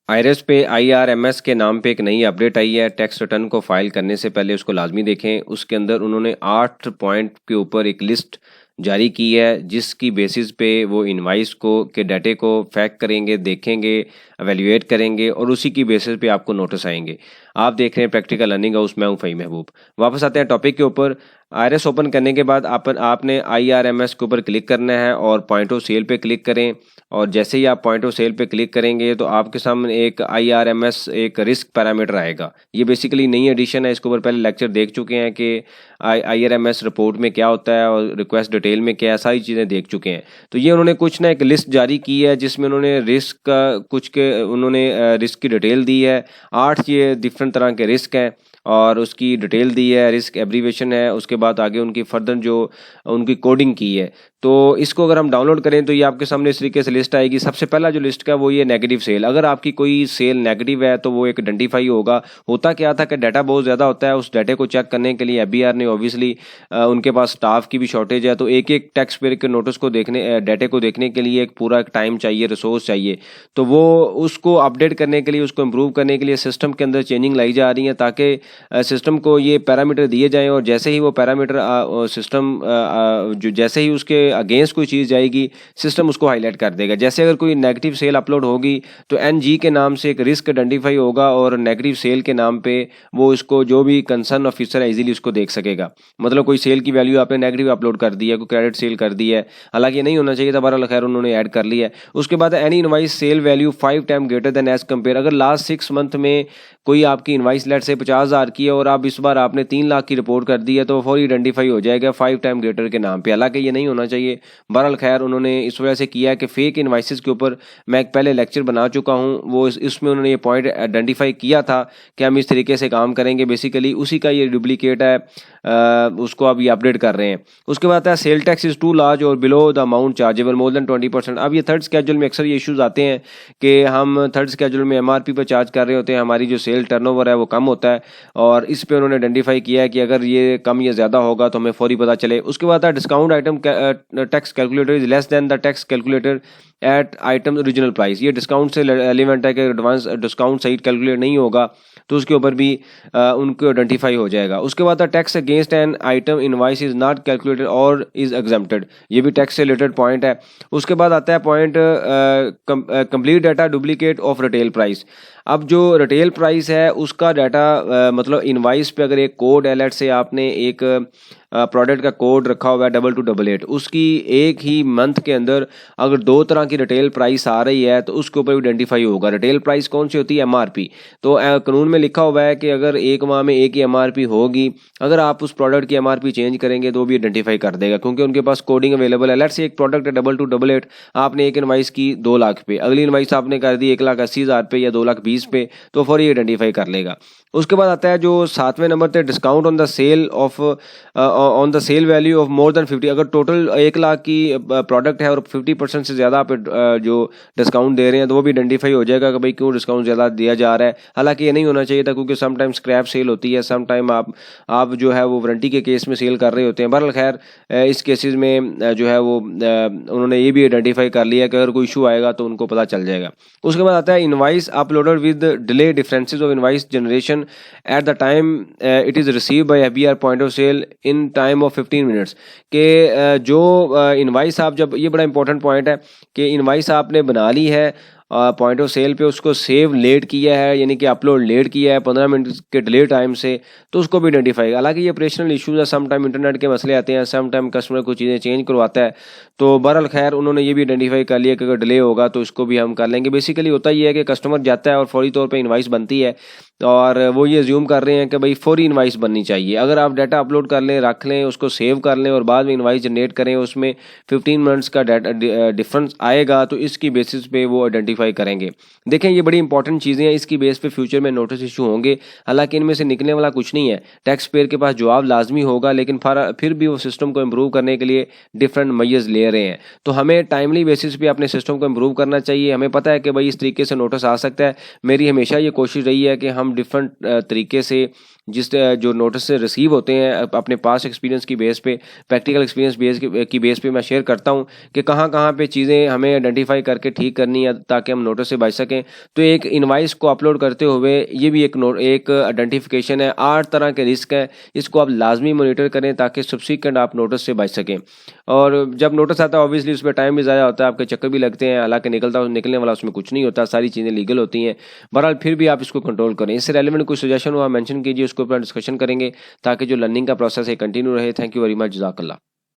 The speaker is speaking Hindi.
आईआरएस पे आईआरएमएस के नाम पे एक नई अपडेट आई है। टैक्स रिटर्न को फाइल करने से पहले उसको लाजमी देखें। उसके अंदर उन्होंने 8 पॉइंट के ऊपर एक लिस्ट जारी की है, जिसकी बेसिस पे वो इनवाइस को के डाटे को फैक्ट करेंगे, देखेंगे, एवेल्युएट करेंगे और उसी की बेसिस पे आपको नोटिस आएंगे। आप देख रहे हैं प्रैक्टिकल अर्निंग हाउस, मैं हूं फ़हीम महबूब। वापस आते हैं टॉपिक के ऊपर। आईआरएस ओपन करने के बाद आपने आईआरएमएस के ऊपर क्लिक करना है और पॉइंट ऑफ सेल पे क्लिक करें। और जैसे ही आप पॉइंट ऑफ सेल पे क्लिक करेंगे तो आपके सामने एक आईआरएमएस एक रिस्क पैरामीटर आएगा। ये बेसिकली नई एडिशन है, इसके ऊपर पहले लेक्चर देख चुके हैं कि आईआरएमएस रिपोर्ट में क्या होता है और रिक्वेस्ट डिटेल में क्या है, सारी चीज़ें देख चुके हैं। तो ये उन्होंने कुछ ना एक लिस्ट जारी की है जिसमें उन्होंने रिस्क का रिस्क की डिटेल दी है। 8 ये डिफरेंट तरह के रिस्क हैं और उसकी डिटेल दी है, रिस्क एब्रीवेशन है, उसके बाद आगे उनकी फर्दर जो उनकी कोडिंग की है। तो इसको अगर हम डाउनलोड करें तो ये आपके सामने इस तरीके से लिस्ट आएगी। सबसे पहला जो लिस्ट का वो ये नेगेटिव सेल। अगर आपकी कोई सेल नेगेटिव है तो वो एक आइडेंटिफाई होगा। होता क्या था कि डाटा बहुत ज़्यादा होता है, उस डाटे को चेक करने के लिए एफबीआर ने ऑब्वियसली उनके पास स्टाफ की भी शॉर्टेज है, तो एक एक टैक्स पेयर के नोटिस को देखने डाटे को देखने के लिए एक पूरा टाइम चाहिए, रिसोर्स चाहिए। तो वो उसको अपडेट करने के लिए, उसको इम्प्रूव करने के लिए सिस्टम के अंदर चेंजिंग लाई जा रही है ताकि सिस्टम को ये पैरामीटर दिए जाएं और जैसे ही वो पैरामीटर सिस्टम जो जैसे ही उसके अगेंस्ट कोई चीज़ जाएगी सिस्टम उसको हाईलाइट कर देगा। जैसे अगर कोई नेगेटिव सेल अपलोड होगी तो एनजी के नाम से एक रिस्क आइडेंटिफाई होगा और नेगेटिव सेल के नाम पे वो इसको जो भी कंसर्न ऑफिसर है इजीली उसको देख सकेगा। मतलब कोई सेल की वैल्यू आपने नेगेटिव अपलोड कर दी है, कोई क्रेडिट सेल कर दी है, हालांकि ये नहीं होना चाहिए था, बहरहाल खैर उन्होंने ऐड कर लिया है। उसके बाद any invoice sale value 5 time greater than as compare. अगर लास्ट 6 मंथ में कोई आपकी इनवाइस लेट से 50,000 की है और आप इस बार आपने 3 लाख की रिपोर्ट कर दी है तो फौरी आइडेंटिफाई हो जाएगा 5 टाइम ग्रेटर के नाम पे। हालांकि ये नहीं होना चाहिए, बहरहाल खैर उन्होंने इस वजह से किया है कि फेक इनवाइसेस के ऊपर मैं एक पहले लेक्चर बना चुका हूँ, वो इसमें उन्होंने ये पॉइंट आइडेंटिफाई किया था कि हम इस तरीके से काम करेंगे। बेसिकली उसी का ये डुप्लीकेट है, उसको अब ये अपडेट कर रहे हैं। उसके बाद है sale tax is too large और below the amount chargeable more than 20%। अब ये थर्ड स्केड्यूल में अक्सर ये इश्यूज आते हैं कि हम थर्ड स्केड्यूल में एमआरपी पर चार्ज कर रहे होते हैं, हमारी जो सेल टर्नओवर है वो कम होता है और इस पे उन्होंने आइडेंटिफाई किया है कि अगर ये कम या ज़्यादा होगा तो हमें फौरी पता चले। उसके बाद है discount item tax calculator is less than the tax calculator at item original price. ये डिस्काउंट से एलिमेंट है कि एडवांस डिस्काउंट सही कैलकुलेट नहीं होगा तो उसके ऊपर भी उनको आइडेंटिफाई हो जाएगा। उसके बाद tax against an item invoice is not calculated और इज एग्जम्प्टेड। ये भी टैक्स से रिलेटेड पॉइंट है। उसके बाद आता है point complete data duplicate of retail price. अब जो रिटेल प्राइस है उसका डाटा मतलब इनवाइस पे अगर एक कोड है, लेट से आपने एक प्रोडक्ट का कोड रखा हुआ है 2288, उसकी एक ही मंथ के अंदर अगर 2 तरह की रिटेल प्राइस आ रही है तो उसके ऊपर आइडेंटिफाई होगा। रिटेल प्राइस कौन सी होती है? एमआरपी। तो कानून में लिखा हुआ है कि अगर एक माह में एक ही एमआरपी होगी, अगर आप उस प्रोडक्ट की एमआरपी चेंज करेंगे तो भी आइडेंटिफाई कर देगा क्योंकि उनके पास कोडिंग अवेलेबल है। लेट से एक प्रोडक्ट है 2288, आपने एक इनवाइस की 2 लाख पे, अगली इनवाइस आपने कर दी 1,80,000 पे या 2,20,000 पे, तो फौरी आइडेंटिफाई कर लेगा। उसके बाद आता है जो 7वें नंबर पे discount on the sale of on the sale value of more than 50। अगर टोटल 1 लाख की प्रोडक्ट है और 50% से ज़्यादा आप जो डिस्काउंट दे रहे हैं तो वो भी आइडेंटिफाई हो जाएगा कि भाई क्यों डिस्काउंट ज़्यादा दिया जा रहा है। हालांकि ये नहीं होना चाहिए था क्योंकि सम टाइम स्क्रैप सेल होती है, सम टाइम आप जो है वो वारंटी के केस में सेल कर रहे होते हैं। बहरहाल खैर इस केसेस में जो है वो उन्होंने ये भी आइडेंटिफाई कर लिया कि अगर कोई इशू आएगा तो उनको पता चल जाएगा। उसके बाद आता है invoice uploaded with delay differences of invoice generation at the time it is receive by FBR point of sale in time of 15 minutes. के जो इनवाइस आप जब, ये बड़ा इंपॉर्टेंट पॉइंट है कि इनवाइस आपने बना ली है पॉइंट ऑफ सेल पे, उसको सेव लेट किया है यानी कि अपलोड लेट किया है 15 मिनट के डिले टाइम से, तो उसको भी आइडेंटिफाई। हालांकि ये ऑपरेशनल इश्यूज है, सम टाइम इंटरनेट के मसले आते हैं, सम टाइम कस्टमर को चीज़ें चेंज करवाता है, तो बहरहाल खैर उन्होंने ये भी आइडेंटिफाई कर लिया कि अगर डिले होगा तो इसको भी हम कर लेंगे। बेसिकली होता ही है कि कस्टमर जाता है और फौरी तौर पर इनवाइस बनती है और वो ये अज्यूम कर रहे हैं कि भाई फौरी इनवाइस बननी चाहिए। अगर आप डाटा अपलोड कर लें, रख लें, उसको सेव कर लें और बाद में इनवाइस जनरेट करें, उसमें 15 मिनट्स का डाटा डिफरेंस आएगा तो इसकी बेसिस पे वो आइडेंटिफाई करेंगे। देखें ये बड़ी इंपॉर्टेंट चीज़ें हैं, इसकी बेस पे फ्यूचर में नोटिस इशू होंगे। हालांकि इनमें से निकलने वाला कुछ नहीं है, टैक्स पेयर के पास जवाब लाजमी होगा, लेकिन फिर भी वो सिस्टम को इम्प्रूव करने के लिए डिफरेंट मेजर्स ले रहे हैं। तो हमें टाइमली बेसिस पे अपने सिस्टम को इम्प्रूव करना चाहिए। हमें पता है कि भाई इस तरीके से नोटिस आ सकता है। मेरी हमेशा ये कोशिश रही है कि हम हम डिफरेंट तरीके से जो नोटिस से रिसीव होते हैं अपने पास एक्सपीरियंस की बेस पे, प्रैक्टिकल एक्सपीरियंस की बेस पे मैं शेयर करता हूँ कि कहाँ कहाँ पे चीज़ें हमें आइडेंटिफाई करके ठीक करनी है ताकि हम नोटिस से बच सकें। तो एक इनवाइस को अपलोड करते हुए ये भी एक आइडेंटिफिकेशन है। 8 तरह के रिस्क है, इसको आप लाजमी मॉनिटर करें ताकि सब्सिक्वेंट आप नोटिस से बच सकें। और जब नोटिस आता है ऑब्वियसली उसमें टाइम भी ज़्यादा होता है, आपके चक्कर भी लगते हैं, हालांकि निकलने वाला उसमें कुछ नहीं होता, सारी चीज़ें लीगल होती हैं। बहरहाल फिर भी आप इसको कंट्रोल करें। इससे रेलिवेंट कोई सजेशन हो आप मेंशन कीजिए, उसके ऊपर डिस्कशन करेंगे ताकि जो लर्निंग का प्रोसेस है कंटिन्यू रहे। थैंक यू वेरी मच, जज़ाकल्लाह।